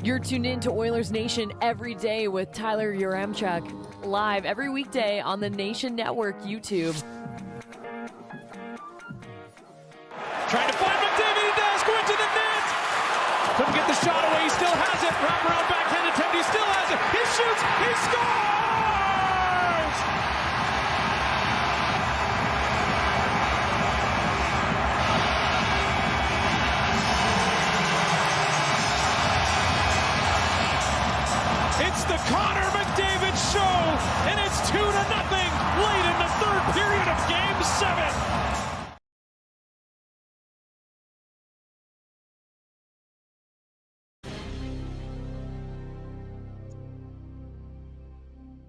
You're tuned in to Oilers Nation every day with Tyler Yaremchuk, live every weekday on the Nation Network YouTube. Trying to find McDavid, he does, going to the net! Couldn't get the shot away, he still has it. Wrap around backhand attempt, he still has it. He shoots, he scores! It's the Connor McDavid show, and it's 2-0 late in the third period of Game 7.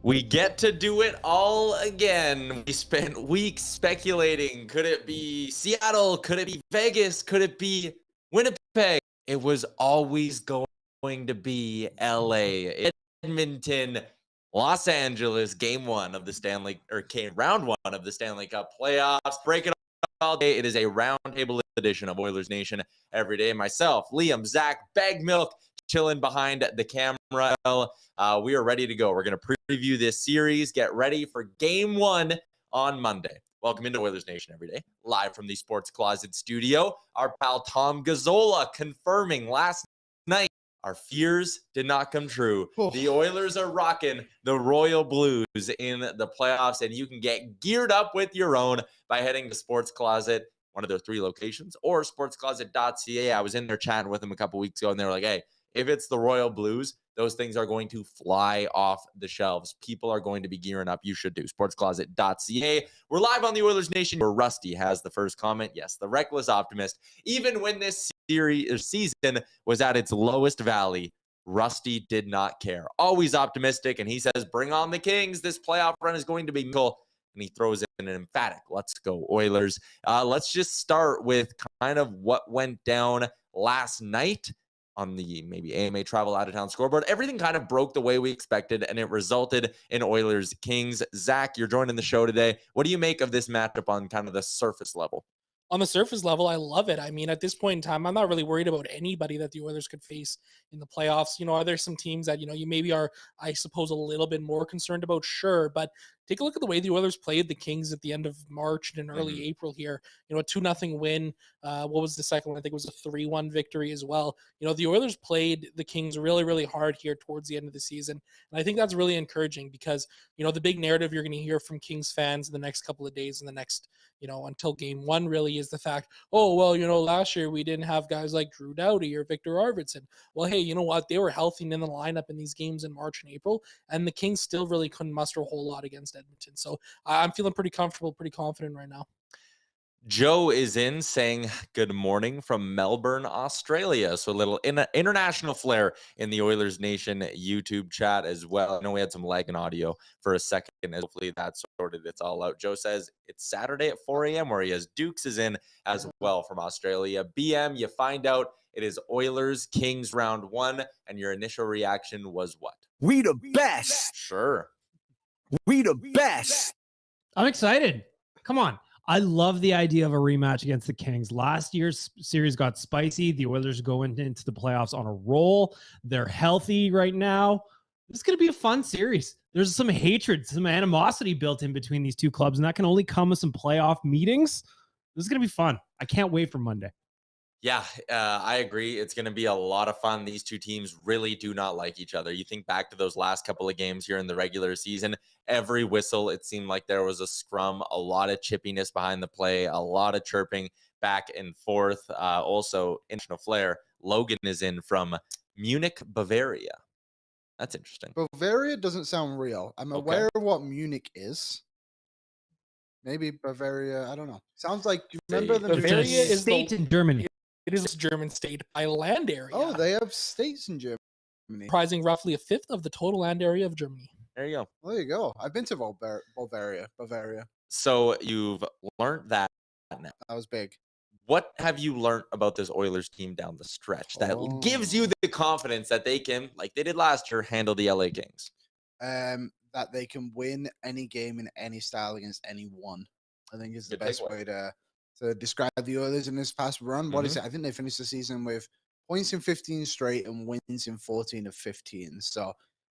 We get to do it all again. We spent weeks speculating. Could it be Seattle? Could it be Vegas? Could it be Winnipeg? It was always going to be LA, Edmonton, Los Angeles, game one of the round one of the Stanley Cup playoffs. Break it all day. It is a roundtable edition of Oilers Nation every day. Myself, Liam, Zach, Bag Milk, chilling behind the camera. We are ready to go. We're going to preview this series. Get ready for game one on Monday. Welcome into Oilers Nation Everyday, live from the Sports Closet studio. Our pal Tom Gazzola confirming last night our fears did not come true. Oh. The Oilers are rocking the Royal Blues in the playoffs, and you can get geared up with your own by heading to Sports Closet, one of their 3 locations, or sportscloset.ca. I was in there chatting with them a couple weeks ago, and they were like, hey, if it's the Royal Blues, those things are going to fly off the shelves. People are going to be gearing up. You should do. Sportscloset.ca. We're live on the Oilers Nation, where Rusty has the first comment. Yes, the reckless optimist. Even when this season was at its lowest valley, Rusty did not care. Always optimistic, and he says, bring on the Kings. This playoff run is going to be cool. And he throws in an emphatic, let's go, Oilers. Let's just start with kind of what went down last night on the maybe AMA travel out of town scoreboard. Everything kind of broke the way we expected, and it resulted in Oilers Kings. Zach, you're joining the show today. What do you make of this matchup on kind of the surface level? On the surface level, I love it. I mean, at this point in time, I'm not really worried about anybody that the Oilers could face in the playoffs. You know, are there some teams that, you maybe are, I suppose, a little bit more concerned about? Sure. But take a look at the way the Oilers played the Kings at the end of March and in early April here. A 2-0 win. What was the second one? I think it was a 3-1 victory as well. The Oilers played the Kings really, really hard here towards the end of the season. And I think that's really encouraging because, the big narrative you're going to hear from Kings fans in the next couple of days, in the next, until game one really is the fact, last year we didn't have guys like Drew Doughty or Victor Arvidsson. Well, hey, you know what? They were healthy in the lineup in these games in March and April, and the Kings still really couldn't muster a whole lot against Edmonton. So I'm feeling pretty comfortable, pretty confident right now. Joe is in saying good morning from Melbourne, Australia. So a little international flair in the Oilers Nation YouTube chat as well. I know we had some lag in audio for a second. Hopefully that's sorted. It's all out. Joe says it's Saturday at 4 a.m. where he has Dukes is in as well from Australia. BM, you find out it is Oilers Kings round 1, and your initial reaction was what? We the best. Sure. We the best. I'm excited. Come on. I love the idea of a rematch against the Kings. Last year's series got spicy. The Oilers go into the playoffs on a roll. They're healthy right now. This is going to be a fun series. There's some hatred, some animosity built in between these two clubs, and that can only come with some playoff meetings. This is going to be fun. I can't wait for Monday. Yeah, I agree. It's going to be a lot of fun. These two teams really do not like each other. You think back to those last couple of games here in the regular season, every whistle, it seemed like there was a scrum, a lot of chippiness behind the play, a lot of chirping back and forth. Also, international flair, Logan is in from Munich, Bavaria. That's interesting. Bavaria doesn't sound real. I'm aware of what Munich is. Maybe Bavaria, I don't know. Sounds like, do you remember the Bavaria is state in Germany. It is a German state by land area. Oh, they have states in Germany. Comprising roughly a fifth of the total land area of Germany. There you go. Well, there you go. I've been to Bavaria. So you've learned that now. That was big. What have you learned about this Oilers team down the stretch that gives you the confidence that they can, like they did last year, handle the LA Kings? That they can win any game in any style against anyone, I think is the best way to describe the Oilers in this past run. What is it? I think they finished the season with points in 15 straight and wins in 14 of 15. So,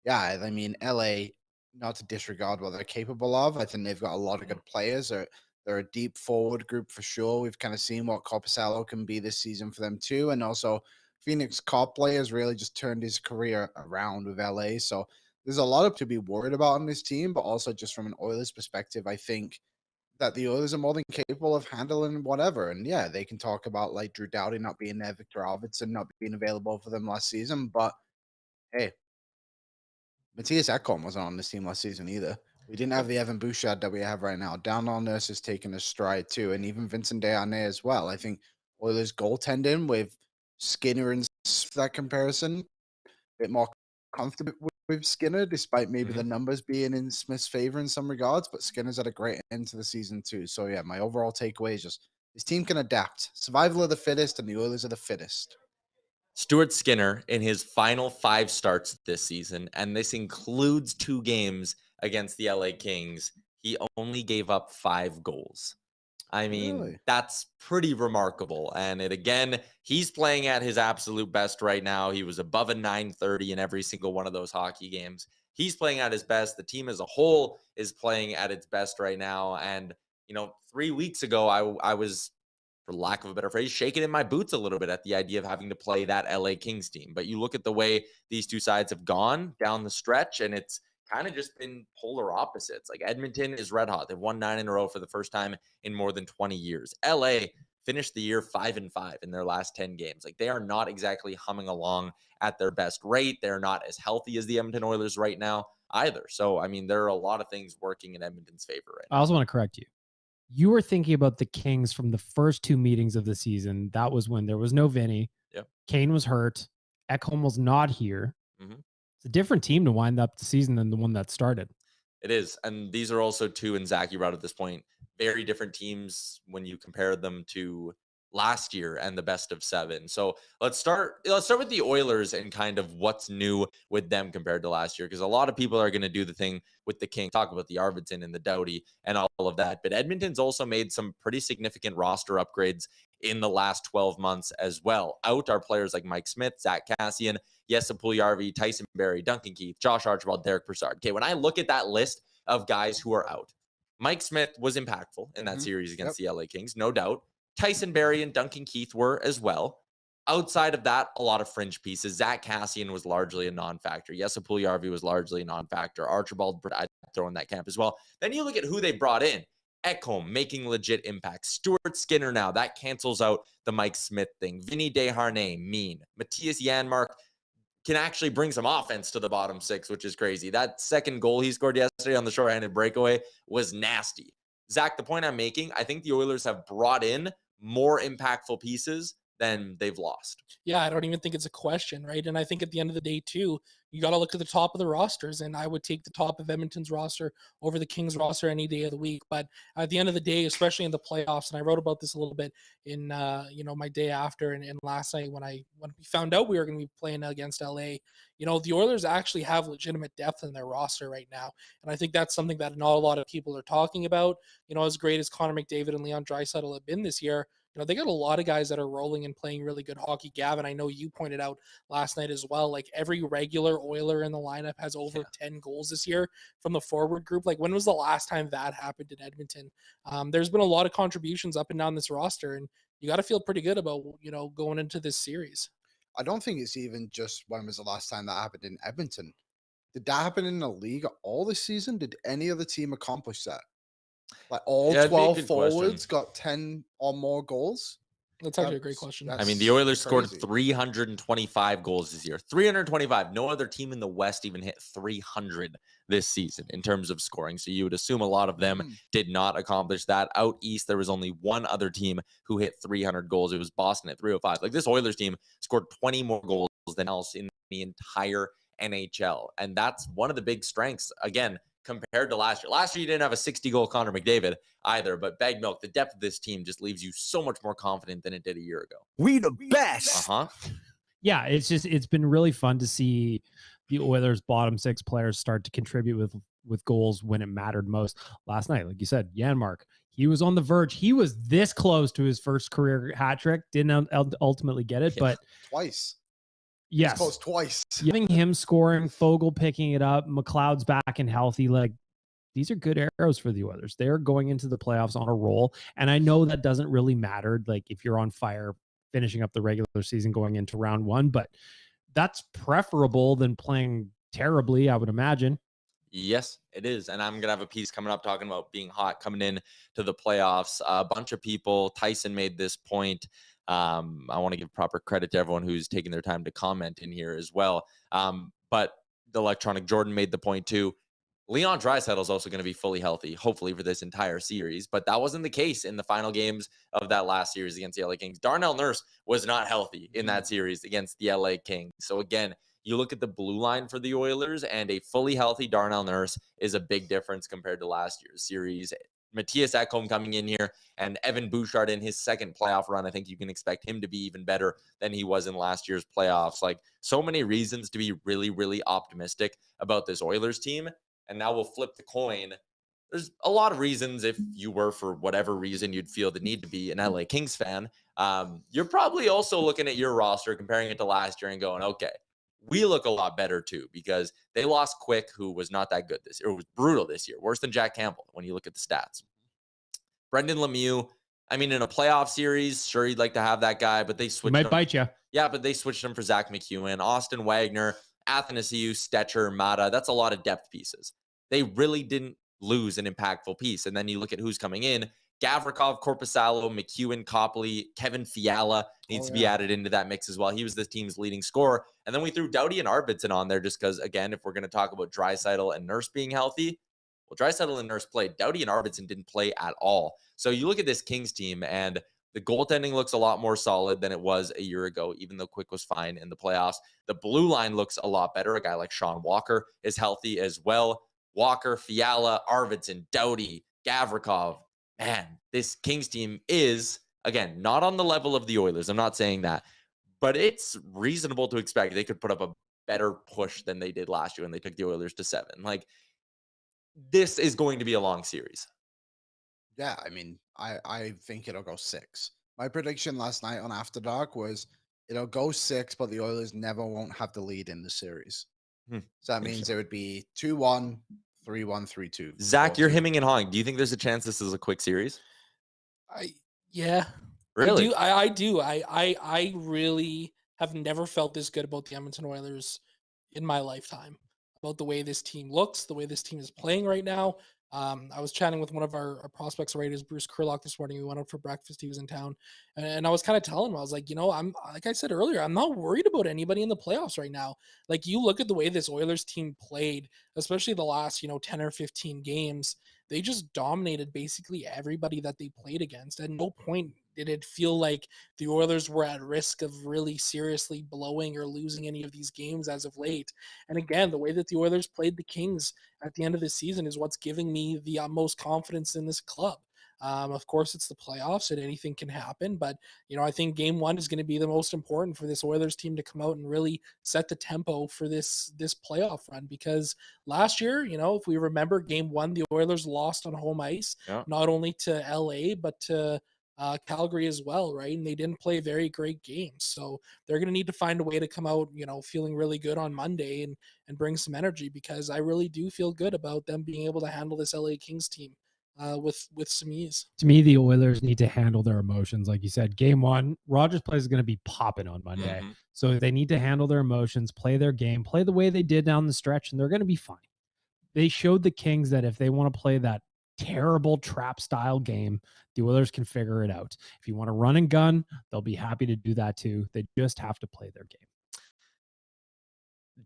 yeah, I mean, LA, not to disregard what they're capable of, I think they've got a lot of good players. They're a deep forward group for sure. We've kind of seen what Korpisalo can be this season for them too. And also, Phoenix Cop players really just turned his career around with LA. So there's a lot to be worried about on this team, but also just from an Oilers perspective, I think that the Oilers are more than capable of handling whatever. And yeah, they can talk about like Drew Doughty not being there, Victor Arvidsson not being available for them last season. But hey, Mattias Ekholm wasn't on this team last season either. We didn't have the Evan Bouchard that we have right now. Darnell Nurse has taken a stride too, and even Vincent Desharnais as well. I think Oilers goaltending with Skinner and that comparison, a bit more comfortable with Skinner, despite maybe the numbers being in Smith's favor in some regards. But Skinner's had a great end to the season too. So yeah, my overall takeaway is just this team can adapt. Survival of the fittest, and the Oilers are the fittest. Stuart Skinner in his final 5 starts this season, and this includes 2 games against the LA Kings, he only gave up 5 goals. I mean, Really? that's pretty remarkable. And again, he's playing at his absolute best right now. He was above a 930 in every single one of those hockey games. He's playing at his best. The team as a whole is playing at its best right now. And, 3 weeks ago, I was, for lack of a better phrase, shaking in my boots a little bit at the idea of having to play that LA Kings team. But you look at the way these two sides have gone down the stretch, and it's kind of just been polar opposites. Like Edmonton is red hot. They've won 9 in a row for the first time in more than 20 years. LA finished the year 5-5 in their last 10 games. Like they are not exactly humming along at their best rate. They're not as healthy as the Edmonton Oilers right now either. So, I mean, there are a lot of things working in Edmonton's favor right now. I also want to correct you. You were thinking about the Kings from the first 2 meetings of the season. That was when there was no Vinny. Yep. Kane was hurt. Ekholm was not here. Mhm. It's a different team to wind up the season than the one that started. It is. And these are also 2, and Zach, you brought at this point, very different teams when you compare them to last year and the best of 7. So let's start with the Oilers and kind of what's new with them compared to last year, because a lot of people are going to do the thing with the King, talk about the Arvidsson and the Doughty and all of that. But Edmonton's also made some pretty significant roster upgrades in the last 12 months as well. Out are players like Mike Smith, Zach Kassian, Jesse Puljujarvi, Tyson Barrie, Duncan Keith, Josh Archibald, Derek Broussard. Okay, when I look at that list of guys who are out, Mike Smith was impactful in that series against the LA Kings, no doubt. Tyson Barrie and Duncan Keith were as well. Outside of that, a lot of fringe pieces. Zach Kassian was largely a non-factor. Jesse Puljujarvi was largely a non-factor. Archibald, I'd throw in that camp as well. Then you look at who they brought in. Ekholm making legit impact. Stuart Skinner now. That cancels out the Mike Smith thing. Vinny Desharnais, mean. Mattias Janmark can actually bring some offense to the bottom 6, which is crazy. That second goal he scored yesterday on the shorthanded breakaway was nasty. Zach, the point I'm making, I think the Oilers have brought in more impactful pieces than they've lost. Yeah, I don't even think it's a question, right? And I think at the end of the day, too, you got to look at the top of the rosters, and I would take the top of Edmonton's roster over the Kings roster any day of the week. But at the end of the day, especially in the playoffs, and I wrote about this a little bit in my day after and last night when we found out we were going to be playing against LA. The Oilers actually have legitimate depth in their roster right now, and I think that's something that not a lot of people are talking about. As great as Connor McDavid and Leon Draisaitl have been this year, they got a lot of guys that are rolling and playing really good hockey. Gavin, I know you pointed out last night as well, like every regular Oiler in the lineup has over 10 goals this year from the forward group. Like when was the last time that happened in Edmonton? There's been a lot of contributions up and down this roster, and you got to feel pretty good about, going into this series. I don't think it's even just when was the last time that happened in Edmonton. Did that happen in the league all this season? Did any other team accomplish that? Like all 12 forwards got 10 or more goals? That's actually a great question. I mean, the Oilers scored 325 goals this year. 325. No other team in the West even hit 300 this season in terms of scoring. So you would assume a lot of them did not accomplish that. Out east, there was only one other team who hit 300 goals. It was Boston at 305. Like this Oilers team scored 20 more goals than else in the entire NHL. And that's one of the big strengths, again, compared to last year. Last year, you didn't have a 60-goal Connor McDavid either, but Bag Milk, the depth of this team just leaves you so much more confident than it did a year ago. We the best. Yeah, it's been really fun to see the Oilers' bottom 6 players start to contribute with with goals when it mattered most. Last night, like you said, Janmark, he was on the verge. He was this close to his first career hat trick. Didn't ultimately get it, but twice. Yes, He's close twice. Having him scoring, Fogle picking it up, McLeod's back and healthy. Like, these are good arrows for the Oilers. They're going into the playoffs on a roll. And I know that doesn't really matter, like if you're on fire finishing up the regular season going into round one, but that's preferable than playing terribly, I would imagine. Yes, it is. And I'm going to have a piece coming up talking about being hot coming in to the playoffs. A bunch of people, Tyson made this point. I want to give proper credit to everyone who's taking their time to comment in here as well. But the Electronic Jordan made the point too. Leon Draisaitl is also going to be fully healthy, hopefully for this entire series, but that wasn't the case in the final games of that last series against the LA Kings. Darnell Nurse was not healthy in that series against the LA Kings. So again, you look at the blue line for the Oilers, and a fully healthy Darnell Nurse is a big difference compared to last year's series. Mattias Ekholm coming in here, and Evan Bouchard in his second playoff run. I think you can expect him to be even better than he was in last year's playoffs. Like, so many reasons to be really, really optimistic about this Oilers team. And now we'll flip the coin. There's a lot of reasons if you were, for whatever reason, you'd feel the need to be an LA Kings fan. You're probably also looking at your roster, comparing it to last year and going, okay, we look a lot better too, because they lost Quick, who was not that good this year. It was brutal this year, worse than Jack Campbell when you look at the stats. Brendan Lemieux, I mean, in a playoff series, sure, you'd like to have that guy, but they switched Might bite you. Yeah, but they switched him for Zach McEwen, Austin Wagner, Athanasiou, Stetcher, Mata. That's a lot of depth pieces. They really didn't lose an impactful piece. And then you look at who's coming in. Gavrikov, Korpisalo, McEwen, Copley, Kevin Fiala needs to be added into that mix as well. He was the team's leading scorer. And then we threw Doughty and Arvidsson on there just because, again, if we're going to talk about Draisaitl and Nurse being healthy, well, Draisaitl and Nurse played. Doughty and Arvidsson didn't play at all. So you look at this Kings team, and the goaltending looks a lot more solid than it was a year ago, even though Quick was fine in the playoffs. The blue line looks a lot better. A guy like Sean Walker is healthy as well. Walker, Fiala, Arvidsson, Doughty, Gavrikov. Man, this Kings team is, again, not on the level of the Oilers. I'm not saying that. But it's reasonable to expect they could put up a better push than they did last year when they took the Oilers to 7. Like, this is going to be a long series. Yeah, I mean, I think it'll go 6. My prediction last night on After Dark was it'll go 6, but the Oilers never won't have the lead in the series. So that means it would be 2-1, 3-1, 3-2. Zach, you're hemming and hawing. Do you think there's a chance this is a quick series? Yeah. Really? I do. I really have never felt this good about the Edmonton Oilers in my lifetime. About the way this team looks, the way this team is playing right now. I was chatting with one of our prospects writers, Bruce Kurlock, this morning. We went out for breakfast. He was in town. And I was kind of telling him, I was like, I'm, like I said earlier, I'm not worried about anybody in the playoffs right now. Like, you look at the way this Oilers team played, especially the last, 10 or 15 games, they just dominated basically everybody that they played against. At no point did it feel like the Oilers were at risk of really seriously blowing or losing any of these games as of late. And again, the way that the Oilers played the Kings at the end of the season is what's giving me the utmost confidence in this club. Of course, it's the playoffs and anything can happen, but I think game 1 is going to be the most important for this Oilers team to come out and really set the tempo for this playoff run. Because last year, if we remember game 1, the Oilers lost on home ice, not only to LA, but to Calgary as well, right? And they didn't play very great games. So they're going to need to find a way to come out, feeling really good on Monday and bring some energy, because I really do feel good about them being able to handle this LA Kings team with some ease. To me, the Oilers need to handle their emotions. Like you said, game 1, Rogers Place is going to be popping on Monday. So they need to handle their emotions, play their game, play the way they did down the stretch, and they're going to be fine. They showed the Kings that if they want to play that terrible trap style game, the Oilers can figure it out. If you want to run and gun, they'll be happy to do that too. They just have to play their game.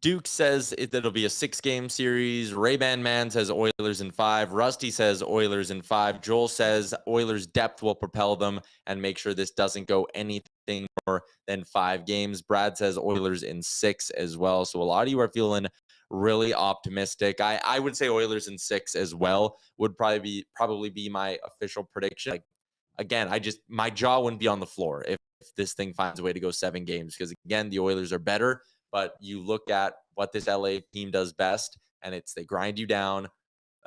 Duke says it'll be a 6-game series. Ray-Ban Man says Oilers in 5. Rusty says Oilers in 5. Joel says Oilers depth will propel them and make sure this doesn't go anything more than 5 games. Brad says Oilers in 6 as well. So a lot of you are feeling really optimistic. I would say Oilers in 6 as well would probably be my official prediction. Like, again, my jaw wouldn't be on the floor if this thing finds a way to go 7 games, because again, the Oilers are better. But you look at what this LA team does best, and it's they grind you down,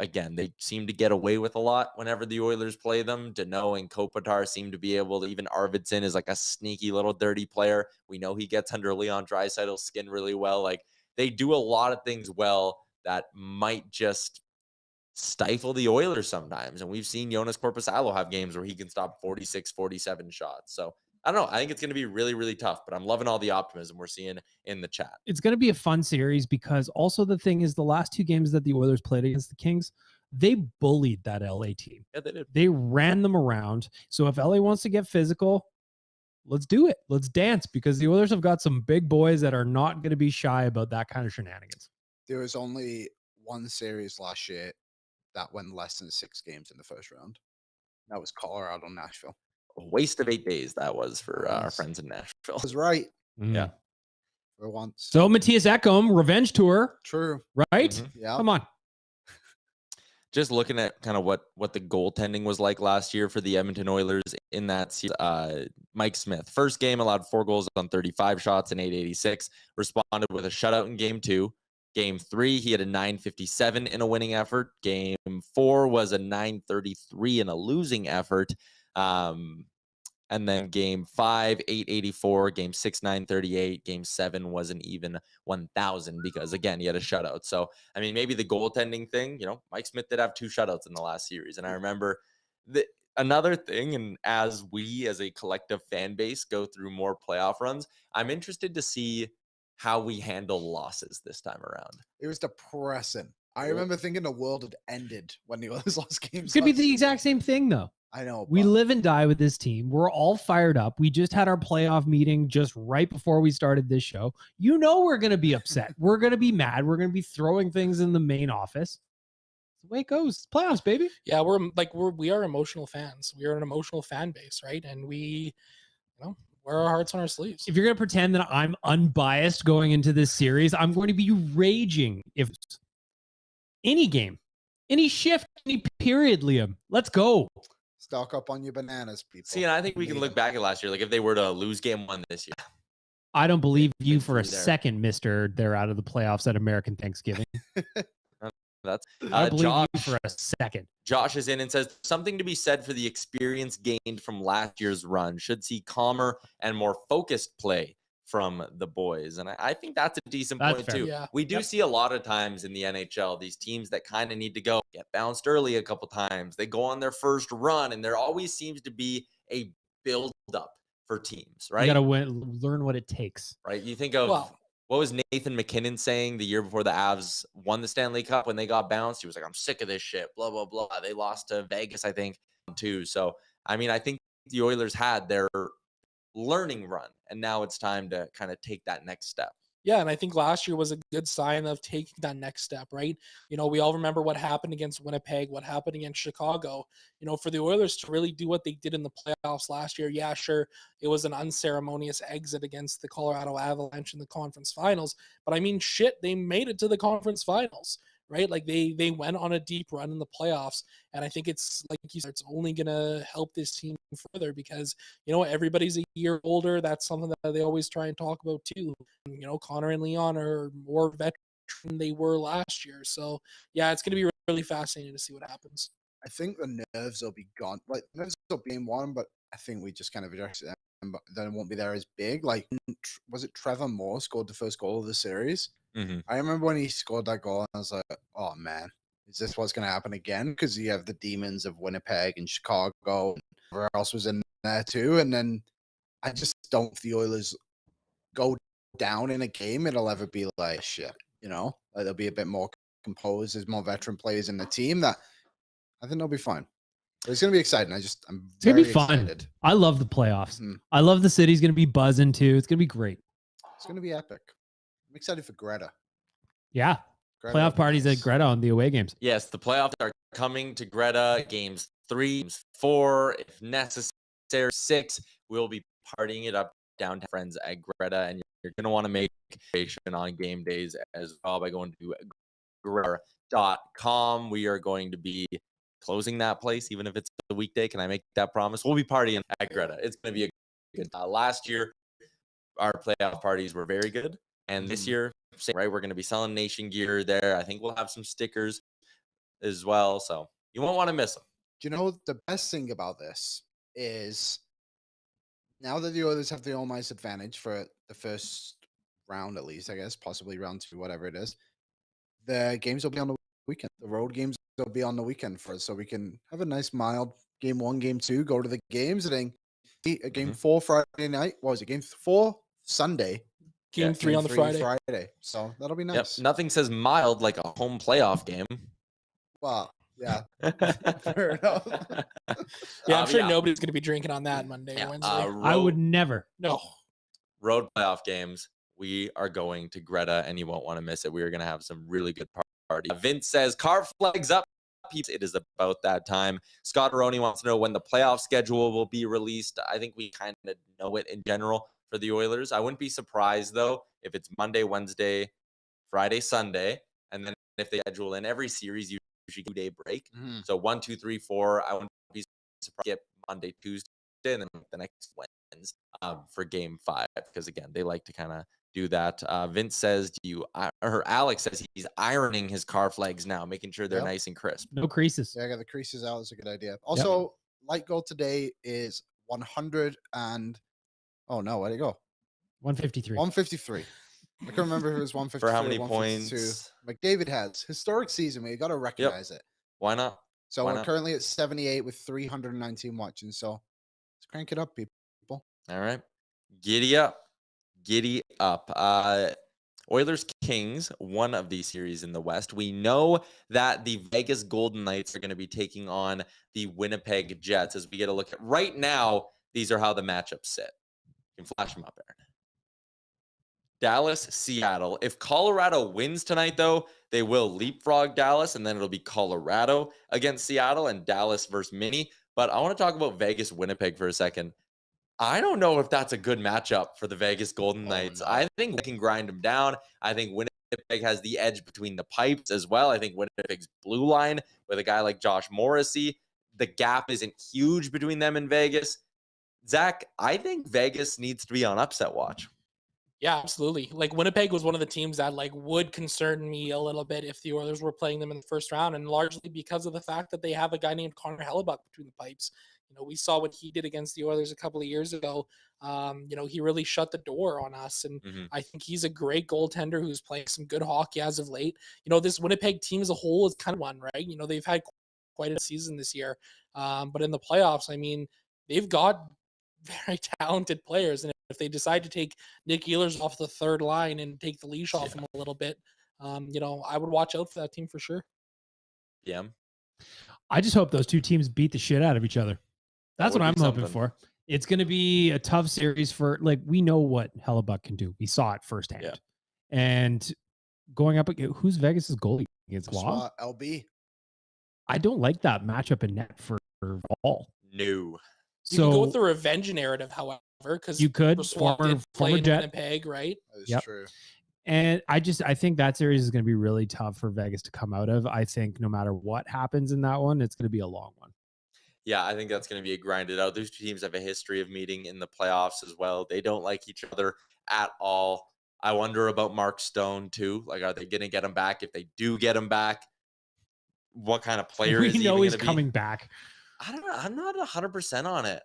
again, they seem to get away with a lot whenever the Oilers play them. Danault and Kopitar seem to be able to, even Arvidsson is like a sneaky little dirty player. We know he gets under Leon Draisaitl's skin really well. Like, they do a lot of things well that might just stifle the Oilers sometimes. And we've seen Jonas Korpisalo have games where he can stop 46, 47 shots. So I don't know. I think it's going to be really, really tough, but I'm loving all the optimism we're seeing in the chat. It's going to be a fun series because also the thing is the last 2 games that the Oilers played against the Kings, they bullied that LA team. Yeah, they did. They ran them around. So if LA wants to get physical, let's do it. Let's dance, because the Oilers have got some big boys that are not going to be shy about that kind of shenanigans. There was only one series last year that went less than 6 games in the first round. That was Colorado, Nashville. A waste of 8 days that was for our friends in Nashville. I was right. Yeah. For once. So Mattias Ekholm, revenge tour, True. right? Mm-hmm. Yeah. Come on. Just looking at kind of what the goaltending was like last year for the Edmonton Oilers in that series. Mike Smith, first game, allowed 4 goals on 35 shots and 886, responded with a shutout in game 2. Game 3, he had a 957 in a winning effort. Game 4 was a 933 in a losing effort. And then game 5, 884, game 6, 938, game 7 was an even 1,000 because, again, he had a shutout. So, I mean, maybe the goaltending thing, Mike Smith did have 2 shutouts in the last series. And I remember another thing, and as we as a collective fan base go through more playoff runs, I'm interested to see how we handle losses this time around. It was depressing. I remember thinking the world had ended when the Oilers lost games. It's going to be the exact same thing, though. I know. We live and die with this team. We're all fired up. We just had our playoff meeting just right before we started this show. We're going to be upset. We're going to be mad. We're going to be throwing things in the main office. It's the way it goes. It's playoffs, baby. Yeah, we are emotional fans. We are an emotional fan base, right? And we, wear our hearts on our sleeves. If you're going to pretend that I'm unbiased going into this series, I'm going to be raging if any game, any shift, any period, Liam. Let's go. Stock up on your bananas, people. See, and I think we can look back at last year. Like, if they were to lose game 1 this year. I don't believe you for a second, mister. They're out of the playoffs at American Thanksgiving. That's I believe Josh, you for a second. Josh is in and says, something to be said for the experience gained from last year's run. Should see calmer and more focused play from the boys. And I think that's a decent point fair. too. Yeah. We do see a lot of times in the NHL, these teams that kind of need to get bounced early a couple times. They go on their first run, and there always seems to be a build up for teams, right? You got to learn what it takes. Right. You think of what was Nathan McKinnon saying the year before the Avs won the Stanley Cup when they got bounced? He was like, I'm sick of this shit, blah, blah, blah. They lost to Vegas, I think, too. So, I mean, I think the Oilers had their learning run, and now it's time to kind of take that next step. Yeah, and I think last year was a good sign of taking that next step, right? We all remember what happened against Winnipeg, what happened against Chicago. For the Oilers to really do what they did in the playoffs last year, yeah, sure, it was an unceremonious exit against the Colorado Avalanche in the conference finals. But I mean, shit, they made it to the conference finals, right? Like they went on a deep run in the playoffs. And I think it's, like you said, it's only going to help this team further because, everybody's a year older. That's something that they always try and talk about too. Connor and Leon are more veteran than they were last year. So, yeah, it's going to be really fascinating to see what happens. I think the nerves will be gone. Like, nerves will be in one, but I think we just kind of address it. But then it won't be there as big. Like, was it Trevor Moore scored the first goal of the series? Mm-hmm. I remember when he scored that goal, and I was like, oh, man, is this what's going to happen again? Because you have the demons of Winnipeg and Chicago, and whoever else was in there too. And then I just don't, if the Oilers go down in a game, it'll ever be like shit, like they'll be a bit more composed. There's more veteran players in the team that I think they'll be fine. But it's going to be exciting. I'm It's going to very be fun. excited. I love the playoffs. Mm-hmm. I love the city's going to be buzzing too. It's going to be great. It's going to be epic. I'm excited for Greta. Yeah. Greta Playoff parties at Greta on the away games. Yes, the playoffs are coming to Greta. Games 3, games 4, if necessary, 6. We'll be partying it up downtown, friends at Greta, and you're going to want to make a on game days as well by going to greta.com. We are going to be closing that place, even if it's a weekday. Can I make that promise? We'll be partying at Greta. It's going to be a good last year, our playoff parties were very good. And this year, right, we're going to be selling Nation gear there. I think we'll have some stickers. as well. So you won't want to miss them. Do you know the best thing about this is now that the Oilers have the home ice advantage for the first round, at least, I guess, possibly round 2, whatever it is, the games will be on the weekend. The road games will be on the weekend for us, so we can have a nice mild game 1, game 2, go to the games, and then game 4 Friday night. What was it? Game 4 Sunday. Game 3 on the Friday. So that'll be nice. Yep. Nothing says mild like a home playoff game. Well, yeah. Fair enough. Yeah, I'm sure nobody's going to be drinking on that Monday or Wednesday. I would never. No. Road playoff games. We are going to Greta, and you won't want to miss it. We are going to have some really good party. Vince says, car flags up. It is about that time. Scott Aroni wants to know when the playoff schedule will be released. I think we kind of know it in general for the Oilers. I wouldn't be surprised, though, if it's Monday, Wednesday, Friday, Sunday, and then if they schedule in every series, usually 2-day break. Mm-hmm. So 1, 2, 3, 4. I wouldn't be surprised to get Monday, Tuesday, and then the next Wednesday for Game 5, because again, they like to kind of do that. Vince says, Alex says he's ironing his car flags now, making sure they're nice and crisp. No creases. Yeah, I got the creases out. It's a good idea. Also, light goal today is 100 and where'd it go? 153. 153. I can't remember if it was 153 For how many or 152. points? McDavid has historic season. We got to recognize it. Why not? So Why we're not? currently at 78 with 319 watching. So let's crank it up, people. All right. Giddy up. Giddy up. Oilers Kings, one of these series in the West. We know that the Vegas Golden Knights are going to be taking on the Winnipeg Jets. As we get a look at right now, these are how the matchups sit. You can flash them up, Aaron. Dallas, Seattle. If Colorado wins tonight, though, they will leapfrog Dallas, and then it'll be Colorado against Seattle and Dallas versus Mini. But I want to talk about Vegas, Winnipeg for a second. I don't know if that's a good matchup for the Vegas Golden Knights. No. I think we can grind them down. I think Winnipeg has the edge between the pipes as well. I think Winnipeg's blue line with a guy like Josh Morrissey, the gap isn't huge between them and Vegas. Zach, I think Vegas needs to be on upset watch. Yeah, absolutely. Like Winnipeg was one of the teams that would concern me a little bit if the Oilers were playing them in the first round, and largely because of the fact that they have a guy named Connor Hellebuck between the pipes. We saw what he did against the Oilers a couple of years ago. He really shut the door on us, and I think he's a great goaltender who's playing some good hockey as of late. This Winnipeg team as a whole is kind of one, right? They've had quite a season this year, but in the playoffs, they've got very talented players, and if they decide to take Nick Ehlers off the third line and take the leash off him a little bit, I would watch out for that team for sure. Yeah. I just hope those two teams beat the shit out of each other. That's what I'm hoping for. It's going to be a tough series for, we know what Hellebuck can do. We saw it firsthand. Yeah. And going up against, who's Vegas's goalie against Law? LB. I don't like that matchup in net for all. No. You can go with the revenge narrative, however, because you could former Jet Winnipeg, right? That is true. And I think that series is going to be really tough for Vegas to come out of. I think no matter what happens in that one, it's going to be a long one. Yeah, I think that's going to be a grinded out. Those two teams have a history of meeting in the playoffs as well. They don't like each other at all. I wonder about Mark Stone too. Are they going to get him back? If they do get him back, what kind of player is he? We know he's coming back. I don't know. I'm not 100% on it.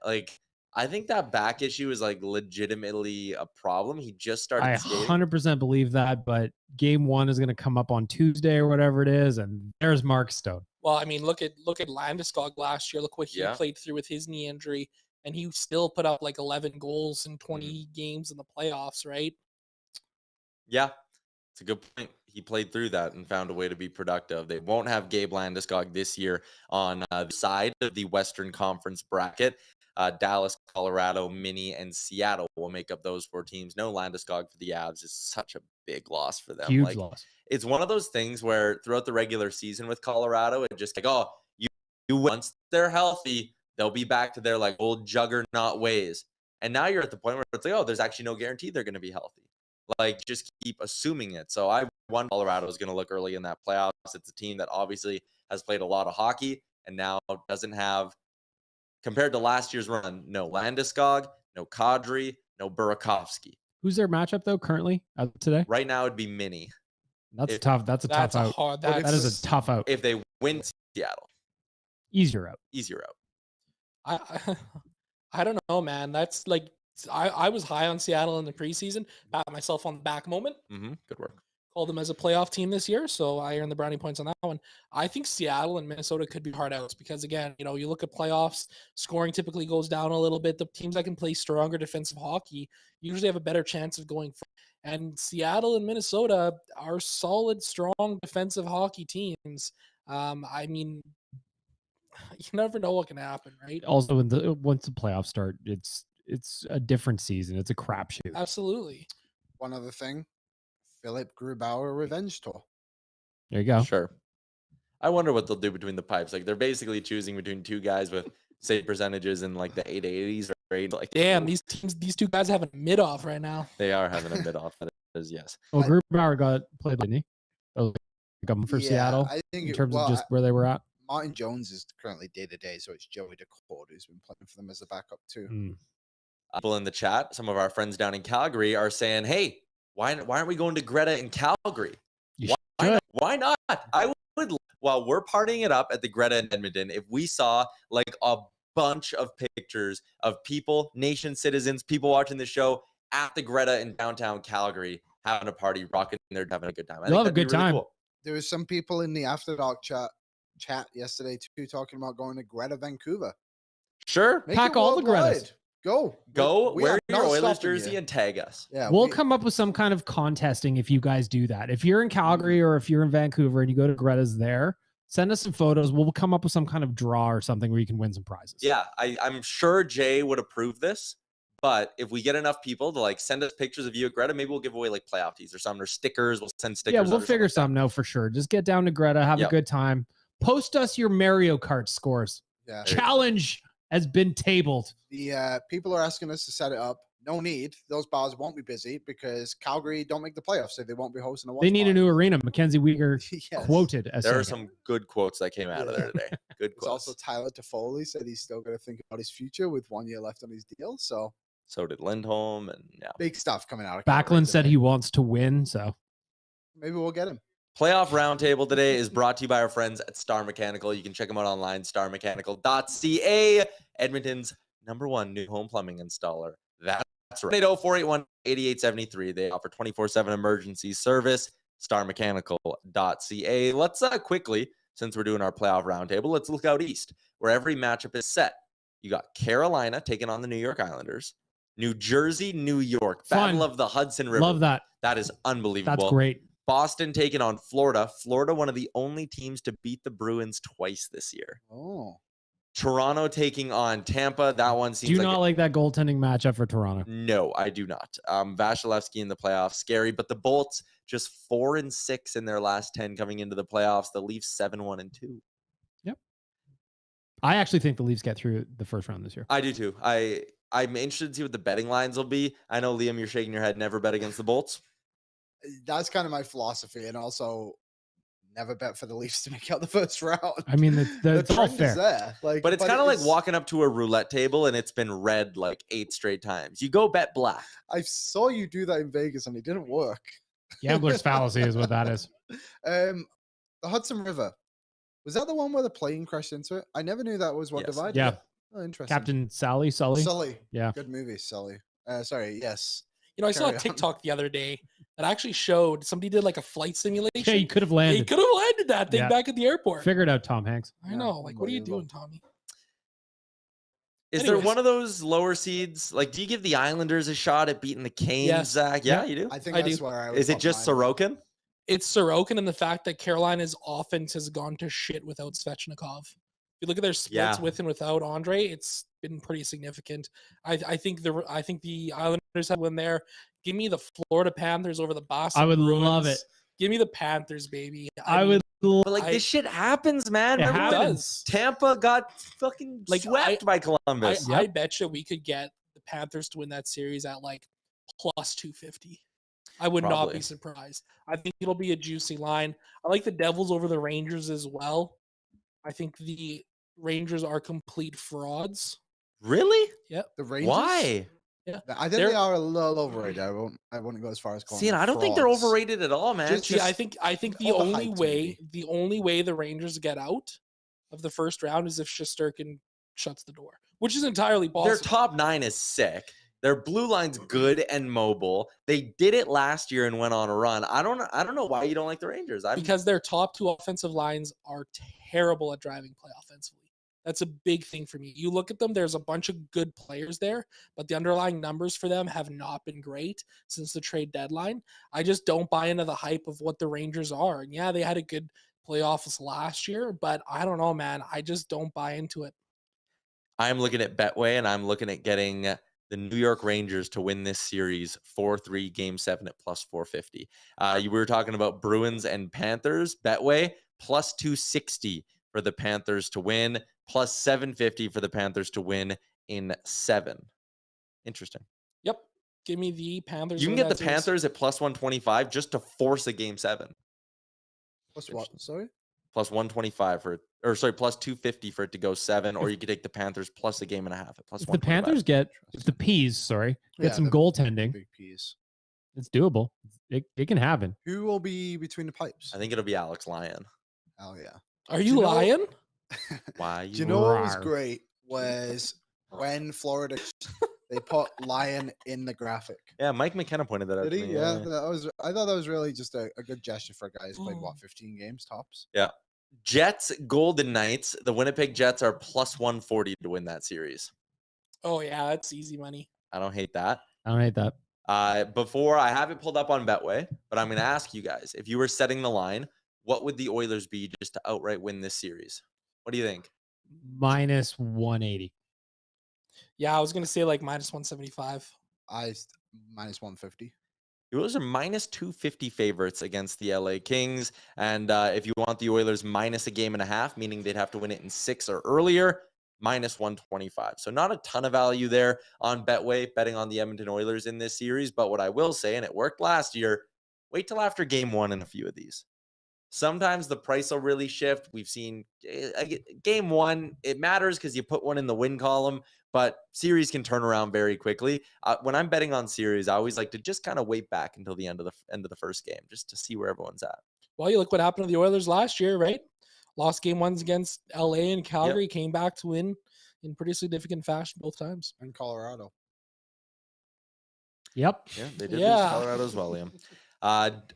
I think that back issue is legitimately a problem. He just started skating. 100% believe that, but game 1 is going to come up on Tuesday or whatever it is, and there's Mark Stone. Well, look at Landeskog last year. Look what he played through with his knee injury, and he still put up 11 goals in 20 games in the playoffs, right? Yeah, it's a good point. He played through that and found a way to be productive. They won't have Gabe Landeskog this year on the side of the Western Conference bracket. Dallas, Colorado, Mini, and Seattle will make up those 4 teams. No Landeskog for the Avs is such a big loss for them. Huge loss. It's one of those things where throughout the regular season with Colorado, it just you once they're healthy, they'll be back to their old juggernaut ways. And now you're at the point where it's there's actually no guarantee they're going to be healthy. Just keep assuming it. So I won Colorado is going to look early in that playoffs. It's a team that obviously has played a lot of hockey and now doesn't have, compared to last year's run, no Landeskog, no Kadri, no Burakovsky. Who's their matchup though currently today? Right now it'd be Mini. That's tough. That's a tough out. That is a tough out. If they win Seattle. Easier out. Easier out. I don't know, man. That's like I was high on Seattle in the preseason. Pat myself on the back moment. Good work. Called them as a playoff team this year, so I earned the brownie points on that one. I think Seattle and Minnesota could be hard outs because, again, you look at playoffs, scoring typically goes down a little bit. The teams that can play stronger defensive hockey usually have a better chance of going. And Seattle and Minnesota are solid, strong defensive hockey teams. I mean, you never know what can happen, right? Also, once the playoffs start, it's a different season. It's a crapshoot. Absolutely. One other thing. Philip Grubauer revenge tour. There you go. Sure. I wonder what they'll do between the pipes. Like, they're basically choosing between two guys with save percentages in like the 880s, right? Like, damn, these two guys having a mid off right now. They are having a mid off. That is, yes. Well, Grubauer got played, didn't he? For Seattle, I think in terms of just where they were at. Martin Jones is currently day-to-day, so it's Joey DeCord who's been playing for them as a backup too. People in the chat, some of our friends down in Calgary are saying, hey, why aren't we going to Greta in Calgary? Why not? I would, while we're partying it up at the Greta in Edmonton, if we saw like a bunch of pictures of people, nation citizens, people watching the show at the Greta in downtown Calgary having a party, rocking there, having a good time. They'll have a good time. Cool. There was some people in the After Dark chat yesterday too talking about going to Greta, Vancouver. Sure. Pack all the Gretas. Go. Wear your Oilers jersey and tag us. Yeah, we'll come up with some kind of contesting if you guys do that. If you're in Calgary or if you're in Vancouver and you go to Greta's there, send us some photos. We'll come up with some kind of draw or something where you can win some prizes. Yeah, I'm sure Jay would approve this. But if we get enough people to like send us pictures of you at Greta, maybe we'll give away like playoff tees or something, or stickers. We'll send stickers. Yeah, we'll figure something out for sure. Just get down to Greta, have a good time. Post us your Mario Kart scores. Yeah. Challenge has been tabled. The people are asking us to set it up. No need. Those bars won't be busy because Calgary don't make the playoffs, so they won't be hosting a watch They need party. a new arena. Mackenzie Weegar quoted as there are some good quotes that came out of there today. Good quotes. Also, Tyler Toffoli said he's still going to think about his future with 1 year left on his deal. So did Lindholm, and big stuff coming out of Backlund said he wants to win, so maybe we'll get him. Playoff Roundtable today is brought to you by our friends at Star Mechanical. You can check them out online, starmechanical.ca, Edmonton's #1 new home plumbing installer. That's right. 880-481-8873. They offer 24/7 emergency service, starmechanical.ca. Let's quickly, since we're doing our playoff roundtable, let's look out east, where every matchup is set. You got Carolina taking on the New York Islanders, New Jersey, New York, Battle of the Hudson River. Love that. That is unbelievable. That's great. Boston taking on Florida. Florida, one of the only teams to beat the Bruins twice this year. Oh. Toronto taking on Tampa. That one seems Do you not like that goaltending matchup for Toronto? No, I do not. Vasilevsky in the playoffs, scary. But the Bolts, just 4-6 in their last 10 coming into the playoffs. The Leafs 7-1-2. Yep. I actually think the Leafs get through the first round this year. I do too. I'm interested to see what the betting lines will be. I know, Liam, you're shaking your head. Never bet against the Bolts. That's kind of my philosophy, and also never bet for the Leafs to make out the first round. I mean, it's all trend fair. is there. But it's kind of like walking up to a roulette table and it's been red like 8 straight times. You go bet black. I saw you do that in Vegas, and it didn't work. Gambler's fallacy is what that is. The Hudson River, was that the one where the plane crashed into it? I never knew that was what divided it. Yeah. Oh, interesting. Captain Sully. Yeah. Good movie, Sully. Sorry, yes. I saw a TikTok the other day that actually showed somebody did like a flight simulation. Yeah, you could have landed. He could have landed that thing back at the airport. Figure it out, Tom Hanks. I know. Like, what are you doing, Tommy? Is there one of those lower seeds? Like, do you give the Islanders a shot at beating the Canes, Yes. Zach? Yeah, you do? I think that's where I was. Is it just Sorokin? It's Sorokin and the fact that Carolina's offense has gone to shit without Svechnikov. If you look at their splits with and without Andre, it's been pretty significant. I think the Islanders have win there. Give me the Florida Panthers over the Boston I would Bruins. love it. Give me the Panthers, baby. But like this shit happens, man. It Remember when happens. Tampa got fucking swept by Columbus. I bet you we could get the Panthers to win that series at like plus 250. I would not be surprised. I think it'll be a juicy line. I like the Devils over the Rangers as well. I think the Rangers are complete frauds. Really? Yep. The Rangers? Why? Yeah. I think they are a little overrated. I wouldn't go as far as calling See, and them I don't think they're frauds. overrated at all, man. See, I think the only overhyped, way maybe. the only way the Rangers get out of the first round is if Shesterkin shuts the door, which is entirely possible. Their top 9 is sick. Their blue line's good and mobile. They did it last year and went on a run. I don't know why you don't like the Rangers. Because their top 2 offensive lines are terrible at driving play offensively. That's a big thing for me. You look at them, there's a bunch of good players there, but the underlying numbers for them have not been great since the trade deadline. I just don't buy into the hype of what the Rangers are. And yeah, they had a good playoffs last year, but I don't know, man. I just don't buy into it. I'm looking at Betway, and I'm looking at getting the New York Rangers to win this series 4-3 Game 7 at plus 450. We were talking about Bruins and Panthers. Betway, plus 260 for the Panthers to win, plus 750 for the Panthers to win in 7. Interesting. Yep. Give me the Panthers. You can get the Panthers at plus 125 just to force a Game 7. Plus what? Sorry? Plus 125 plus 250 for it to go 7, or you could take the Panthers plus a game and a half at plus If the 125. Panthers if the Peas, get some the goaltending, Big P's. it's doable. It can happen. Who will be between the pipes? I think it'll be Alex Lyon. Oh yeah. Are you lying? Why? Do you know what was Rawr. great was when Florida they put Lion in the graphic. Yeah, Mike McKenna pointed that out Did to he? me. Yeah, I thought that was really just a good gesture for a guy who's played Mm. what 15 games tops. Yeah. Jets, Golden Knights. The Winnipeg Jets are plus 140 to win that series. Oh yeah, that's easy money. I don't hate that. I don't hate that. Before I have it pulled up on Betway, but I'm going to ask you guys, if you were setting the line, what would the Oilers be just to outright win this series? What do you think? Minus 180. Yeah, I was gonna say like minus 175. Minus 150. The Oilers are minus 250 favorites against the LA Kings. And if you want the Oilers minus a game and a half, meaning they'd have to win it in 6 or earlier, minus 125. So not a ton of value there on Betway, betting on the Edmonton Oilers in this series. But what I will say, and it worked last year, wait till after game 1 in a few of these. Sometimes the price will really shift. We've seen game 1, it matters because you put one in the win column, but series can turn around very quickly. When I'm betting on series, I always like to just kind of wait back until the end of the first game, just to see where everyone's at. Well, you look what happened to the Oilers last year, right? Lost game 1s against LA and Calgary, came back to win in pretty significant fashion both times. In Colorado. Yep. Yeah, they did lose Yeah. Colorado as well, Liam.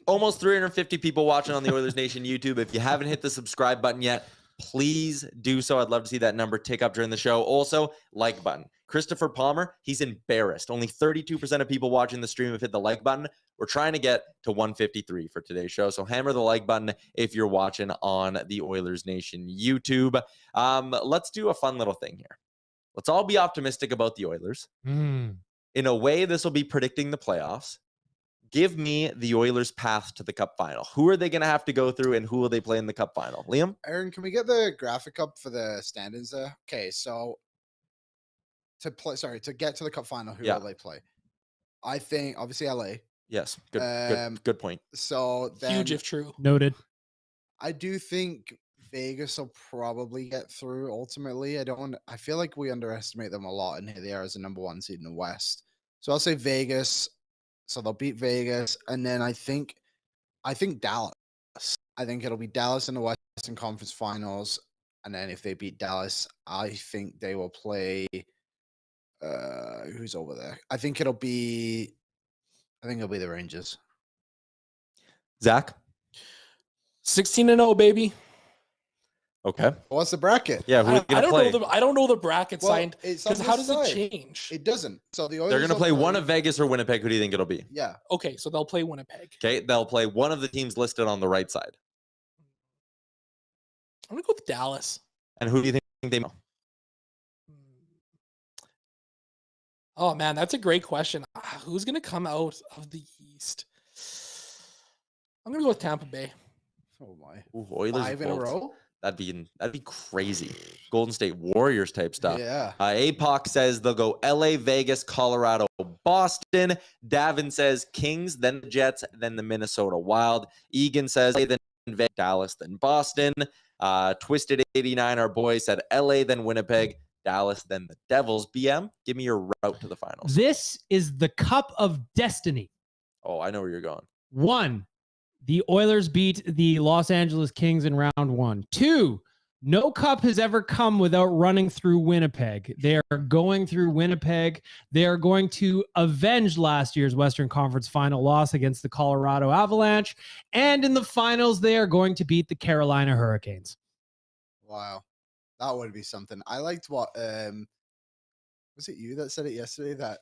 Almost 350 people watching on the Oilers Nation YouTube. If you haven't hit the subscribe button yet, please do so. I'd love to see that number tick up during the show. Also, like button. Christopher Palmer, he's embarrassed. Only 32% of people watching the stream have hit the like button. We're trying to get to 153 for today's show. So hammer the like button if you're watching on the Oilers Nation YouTube. Let's do a fun little thing here. Let's all be optimistic about the Oilers. In a way, this will be predicting the playoffs. Give me the Oilers' path to the Cup final. Who are they going to have to go through, and who will they play in the Cup final? Liam? Aaron, can we get the graphic up for the standings there? Okay, so to get to the Cup final, who will they play? I think obviously LA. Yes, good point. So then, Huge if true. Noted. I do think Vegas will probably get through ultimately. I feel like we underestimate them a lot, and here they are as the number 1 seed in the West. So I'll say Vegas. So they'll beat Vegas, and then I think Dallas. I think it'll be Dallas in the Western Conference Finals, and then if they beat Dallas, I think they will play. Who's over there? I think it'll be the Rangers. Zach? 16-0, baby. Okay. What's the bracket? Yeah, who are they going to play? I don't know the bracket signed it's on because how this does it side. change? It doesn't. So the Oilers They're going to will play one of Vegas or Winnipeg. Who do you think it'll be? Yeah. Okay, so they'll play Winnipeg. Okay, they'll play one of the teams listed on the right side. I'm gonna go with Dallas. And who do you think they? Oh man, that's a great question. Who's gonna come out of the East? I'm gonna go with Tampa Bay. Oh my. Ooh, Oilers 5 in a Bolts. row? That'd be crazy. Golden State Warriors type stuff. Yeah. APOC says they'll go LA, Vegas, Colorado, Boston. Davin says Kings, then the Jets, then the Minnesota Wild. Egan says then Dallas, then Boston. Twisted 89, our boy, said LA, then Winnipeg, Dallas, then the Devils. BM, give me your route to the finals. This is the cup of destiny. Oh, I know where you're going. 1, the Oilers beat the Los Angeles Kings in round 1. 2, no cup has ever come without running through Winnipeg. They are going through Winnipeg. They are going to avenge last year's Western Conference final loss against the Colorado Avalanche. And in the finals, they are going to beat the Carolina Hurricanes. Wow. That would be something. I liked what was it you that said it yesterday that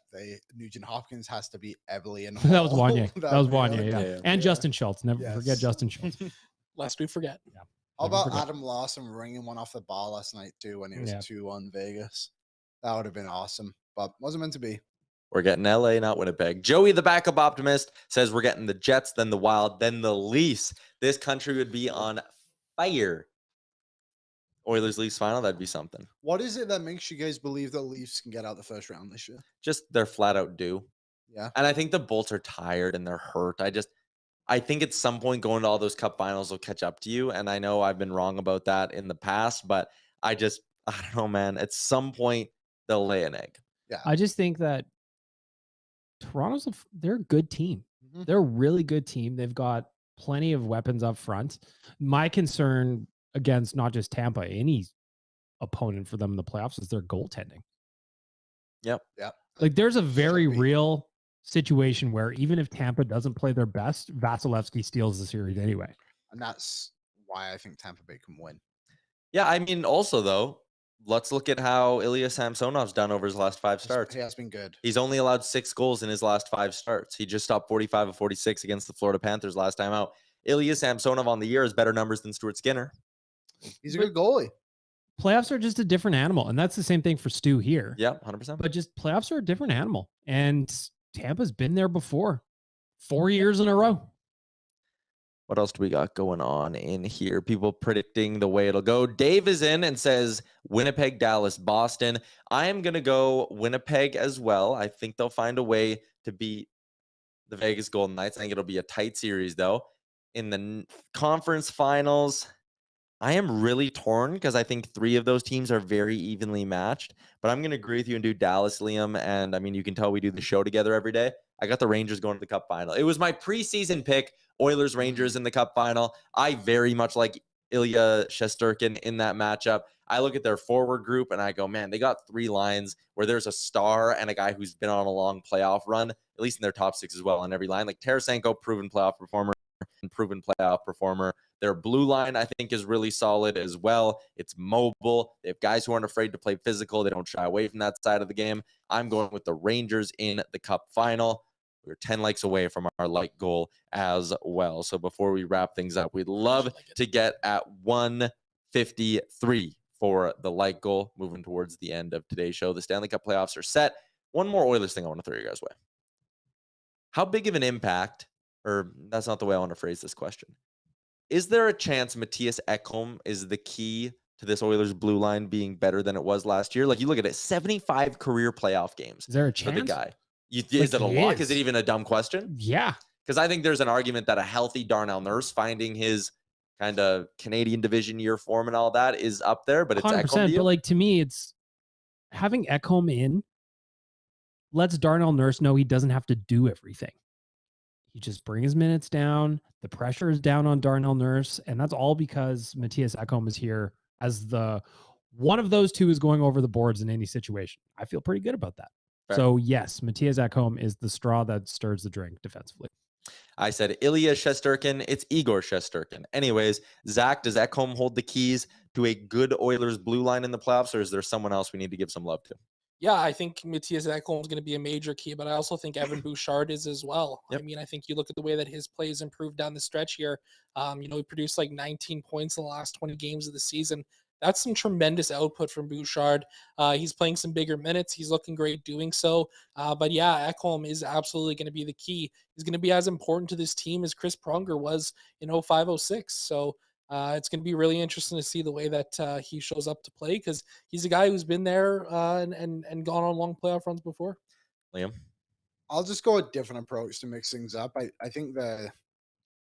Nugent-Hopkins has to beat Eberle and That was Hall? Wanye. That was Wanye, really yeah. Yeah. And Justin Schultz. Never Yes. forget Justin Schultz. Lest we forget. Yeah. How Never about forget. Adam Lawson ringing one off the bar last night too when he was Yeah. 2-1 Vegas? That would have been awesome, but wasn't meant to be. We're getting LA, not Winnipeg. Joey, the backup optimist, says we're getting the Jets, then the Wild, then the Leafs. This country would be on fire. Oilers Leafs final, that'd be something. What is it that makes you guys believe the Leafs can get out the first round this year? Just they're flat out due. Yeah. And I think the Bolts are tired and they're hurt. I think at some point going to all those cup finals will catch up to you. And I know I've been wrong about that in the past, but I don't know, man. At some point they'll lay an egg. Yeah. I just think that they're a good team. Mhm. They're a really good team. They've got plenty of weapons up front. My concern against not just Tampa, any opponent for them in the playoffs is their goaltending. Yep. Yeah. Like there's a very Should be. real situation where even if Tampa doesn't play their best, Vasilevsky steals the series anyway. And that's why I think Tampa Bay can win. Yeah, I mean, also though, let's look at how Ilya Samsonov's done over his last 5 starts. He has been good. He's only allowed 6 goals in his last 5 starts. He just stopped 45 of 46 against the Florida Panthers last time out. Ilya Samsonov on the year has better numbers than Stuart Skinner. He's a good goalie. Playoffs are just a different animal. And that's the same thing for Stu here. Yeah, 100%. But just playoffs are a different animal. And Tampa's been there before. 4 years in a row. What else do we got going on in here? People predicting the way it'll go. Dave is in and says Winnipeg, Dallas, Boston. I am going to go Winnipeg as well. I think they'll find a way to beat the Vegas Golden Knights. I think it'll be a tight series, though. In the conference finals, I am really torn because I think 3 of those teams are very evenly matched. But I'm going to agree with you and do Dallas, Liam. And I mean, you can tell we do the show together every day. I got the Rangers going to the Cup final. It was my preseason pick, Oilers Rangers in the Cup final. I very much like Ilya Shesterkin in that matchup. I look at their forward group and I go, man, they got 3 lines where there's a star and a guy who's been on a long playoff run, at least in their top 6 as well on every line. Like Tarasenko, proven playoff performer. Their blue line, I think, is really solid as well. It's mobile. They have guys who aren't afraid to play physical. They don't shy away from that side of the game. I'm going with the Rangers in the Cup final. We're 10 likes away from our like goal as well. So before we wrap things up, we'd love to get at 153 for the like goal. Moving towards the end of today's show, the Stanley Cup playoffs are set. One more Oilers thing I want to throw you guys' way. How big of an impact, or that's not the way I want to phrase this question. Is there a chance Mattias Ekholm is the key to this Oilers blue line being better than it was last year? Like you look at it, 75 career playoff games. Is there a For chance? the guy. Is it a lock? Is it even a dumb question? Yeah. Because I think there's an argument that a healthy Darnell Nurse finding his kind of Canadian division year form and all that is up there, but it's 100%. Ekholm to you? But like to me, it's having Ekholm in lets Darnell Nurse know he doesn't have to do everything. He just bring his minutes down. The pressure is down on Darnell Nurse, and that's all because Mattias Ekholm is here as the one of those two is going over the boards in any situation. I feel pretty good about that. Fair. So yes, Mattias Ekholm is the straw that stirs the drink defensively. I said Ilya Shesterkin. It's Igor Shesterkin. Anyways, Zach, does Ekholm hold the keys to a good Oilers blue line in the playoffs, or is there someone else we need to give some love to? Yeah, I think Mattias Ekholm is going to be a major key, but I also think Evan Bouchard is as well. Yep. I mean, I think you look at the way that his play has improved down the stretch here. He produced like 19 points in the last 20 games of the season. That's some tremendous output from Bouchard. He's playing some bigger minutes. He's looking great doing so. But yeah, Ekholm is absolutely going to be the key. He's going to be as important to this team as Chris Pronger was in 05-06. So it's going to be really interesting to see the way that he shows up to play because he's a guy who's been there and gone on long playoff runs before. Liam? I'll just go a different approach to mix things up. I think the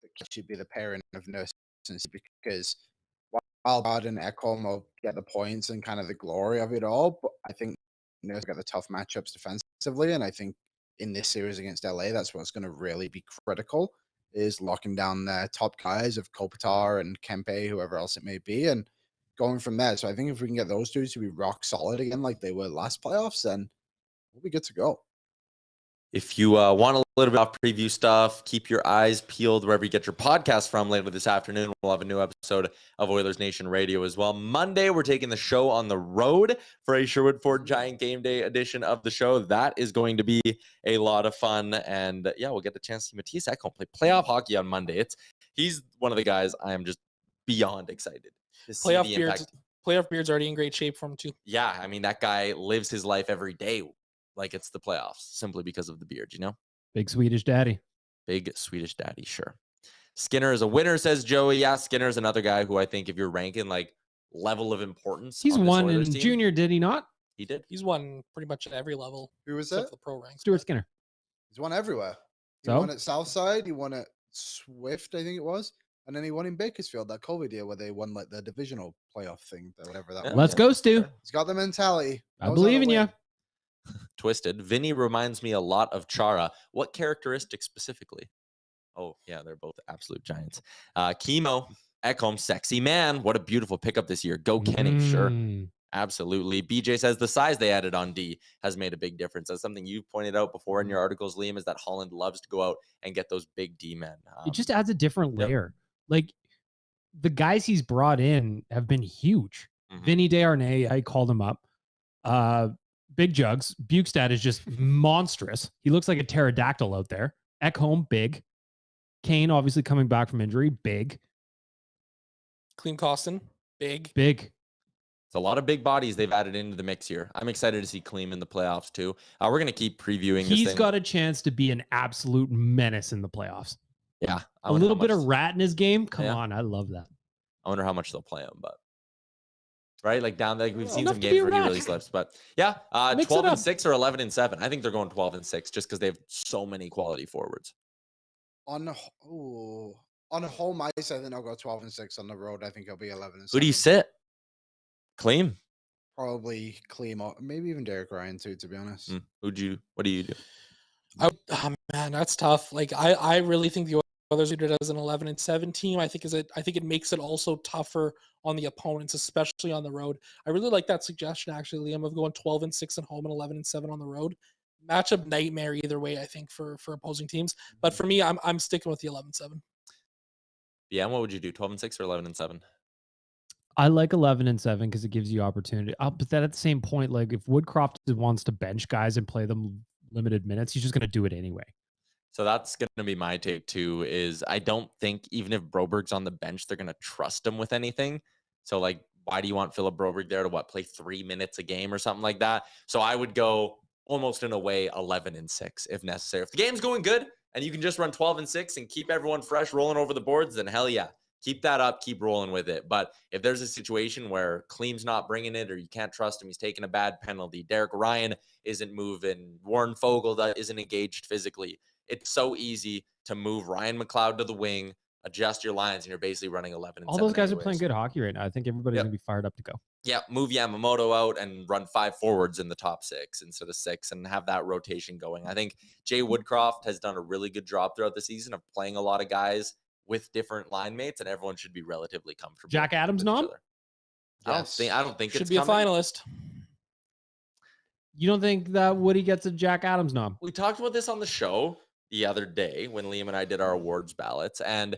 key should be the pairing of Nurse and because Bouchard and Ekholm will get the points and kind of the glory of it all. But I think they've got the tough matchups defensively, and I think in this series against LA, that's what's going to really be critical, is locking down the top guys of Kopitar and Kempe, whoever else it may be, and going from there. So I think if we can get those two to be rock solid again like they were last playoffs, then we'll be good to go. If you want a little bit of preview stuff, keep your eyes peeled wherever you get your podcast from. Later this afternoon, we'll have a new episode of Oilers Nation Radio as well. Monday, we're taking the show on the road for a Sherwood Ford Giant Game Day edition of the show. That is going to be a lot of fun. And yeah, we'll get the chance to see Mattias Janmark play playoff hockey on Monday. He's one of the guys I am just beyond excited to see the impact. Playoff Beard's already in great shape for him too. Yeah, I mean, that guy lives his life every day like it's the playoffs, simply because of the beard, you know? Big Swedish daddy. Big Swedish daddy, sure. Skinner is a winner, says Joey. Yeah, Skinner is another guy who I think if you're ranking like level of importance. He's won in junior, did he not? He did. He's won pretty much at every level. Who was that? The pro ranks. Stuart Skinner. He's won everywhere. He won at Southside. He won at Swift, I think it was. And then he won in Bakersfield, that COVID year where they won like the divisional playoff thing, whatever that was. Let's go, Stu. He's got the mentality. I believe in you. Twisted. Vinny reminds me a lot of Chara. What characteristics specifically? Oh, yeah, they're both absolute giants. Chemo, Ekholm, sexy man. What a beautiful pickup this year. Go Kenny, sure. Absolutely. BJ says the size they added on D has made a big difference. That's something you've pointed out before in your articles, Liam, is that Holland loves to go out and get those big D men. It just adds a different layer. Like, the guys he's brought in have been huge. Vinny Desharnais, I called him up. Big Jugs. Bukestad is just monstrous. He looks like a pterodactyl out there. Ekholm, big. Kane, obviously coming back from injury, big. Clean Costin, big. Big. It's a lot of big bodies they've added into the mix here. I'm excited to see Kleem in the playoffs too. We're going to keep previewing this thing. He's got a chance to be an absolute menace in the playoffs. Yeah. A little bit of rat in his game. Come on. I love that. I wonder how much they'll play him, but right, like down there, we've seen some games where he really slips, but yeah, 12-6 or 11-7. I think they're going 12-6 just because they have so many quality forwards. On a home ice, I think I'll go 12-6. On the road, I think I'll be 11-7. Who do you sit? Kleem? Probably Kleem, or maybe even Derek Ryan too, to be honest. What do you do? Oh man, that's tough. Like I really think the Oilers did it as an 11-7 team. I think it makes it also tougher on the opponents, especially on the road. I really like that suggestion, actually, Liam, of going 12-6 at home and 11-7 on the road. Matchup nightmare either way, I think, for opposing teams. But for me, I'm sticking with the 11-7. Yeah, and what would you do? 12-6 or 11-7? I like 11-7 because it gives you opportunity. But then at the same point, like if Woodcroft wants to bench guys and play them limited minutes, he's just going to do it anyway. So that's going to be my take too, is I don't think even if Broberg's on the bench, they're going to trust him with anything. So like, why do you want Philip Broberg there to play 3 minutes a game or something like that? So I would go almost in a way 11-6 if necessary. If the game's going good and you can just run 12-6 and keep everyone fresh rolling over the boards, then hell yeah, keep that up, keep rolling with it. But if there's a situation where Kleem's not bringing it or you can't trust him, he's taking a bad penalty, Derek Ryan isn't moving, Warren Fogle isn't engaged physically, it's so easy to move Ryan McLeod to the wing, adjust your lines, and you're basically running 11-7. All those guys are playing good hockey right now. I think everybody's going to be fired up to go. Yeah, move Yamamoto out and run 5 forwards in the top 6 instead of 6 and have that rotation going. I think Jay Woodcroft has done a really good job throughout the season of playing a lot of guys with different line mates, and everyone should be relatively comfortable. Jack Adams nom? Yes. I don't think should it's be coming. A finalist. You don't think that Woody gets a Jack Adams nom? We talked about this on the show the other day when Liam and I did our awards ballots, and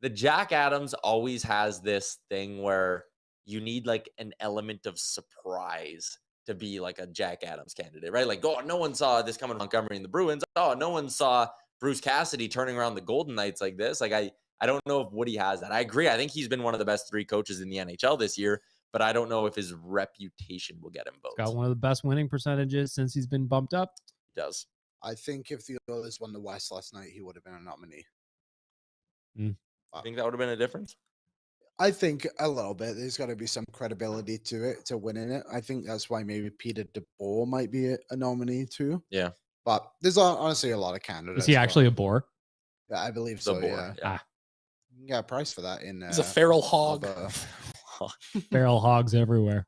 the Jack Adams always has this thing where you need like an element of surprise to be like a Jack Adams candidate, right? Like, oh, no one saw this coming Montgomery and the Bruins. Oh, no one saw Bruce Cassidy turning around the Golden Knights like this. Like, I don't know if Woody has that. I agree. I think he's been one of the best 3 coaches in the NHL this year, but I don't know if his reputation will get him votes. Got one of the best winning percentages since he's been bumped up. He does. I think if the Oilers won the West last night, he would have been a nominee. I think that would have been a difference. I think a little bit. There's got to be some credibility to it, to winning it. I think that's why maybe Peter DeBoer might be a nominee too. Yeah. But there's honestly a lot of candidates. Is he actually a boar? Yeah, I believe so. Boar, Yeah. You can get a price for that in. He's a feral hog. Feral hogs everywhere.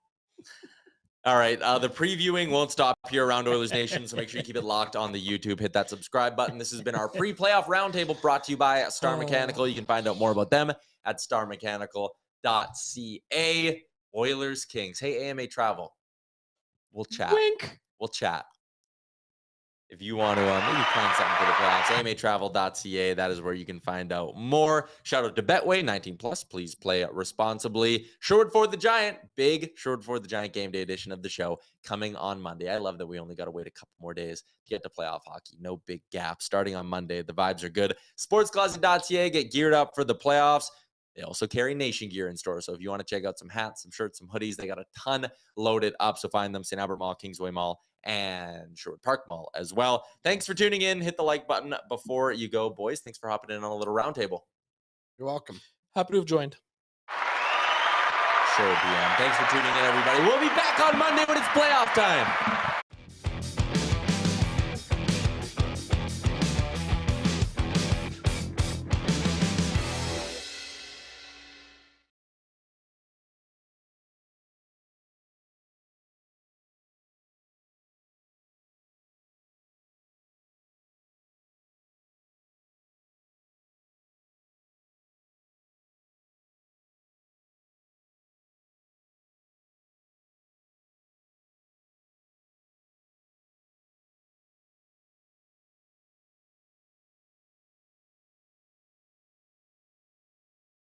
All right. The previewing won't stop here around Oilers Nation, so make sure you keep it locked on the YouTube. Hit that subscribe button. This has been our pre-playoff roundtable brought to you by Star Mechanical. You can find out more about them at starmechanical.ca. Oilers Kings. Hey, AMA Travel. We'll chat. Wink. We'll chat. If you want to maybe plan something for the playoffs, amatravel.ca. That is where you can find out more. Shout out to Betway, 19 plus. Please play responsibly. Sherwood for the Giant, big Sherwood for the Giant game day edition of the show coming on Monday. I love that we only got to wait a couple more days to get to playoff hockey. No big gap. Starting on Monday, the vibes are good. Sportscloset.ca, get geared up for the playoffs. They also carry Nation gear in store. So if you want to check out some hats, some shirts, some hoodies, they got a ton loaded up. So find them St. Albert Mall, Kingsway Mall, and Sherwood Park Mall as well. Thanks for tuning in. Hit the like button before you go, boys. Thanks for hopping in on a little roundtable. You're welcome. Happy to have joined. Sure, PM. Thanks for tuning in, everybody. We'll be back on Monday when it's playoff time.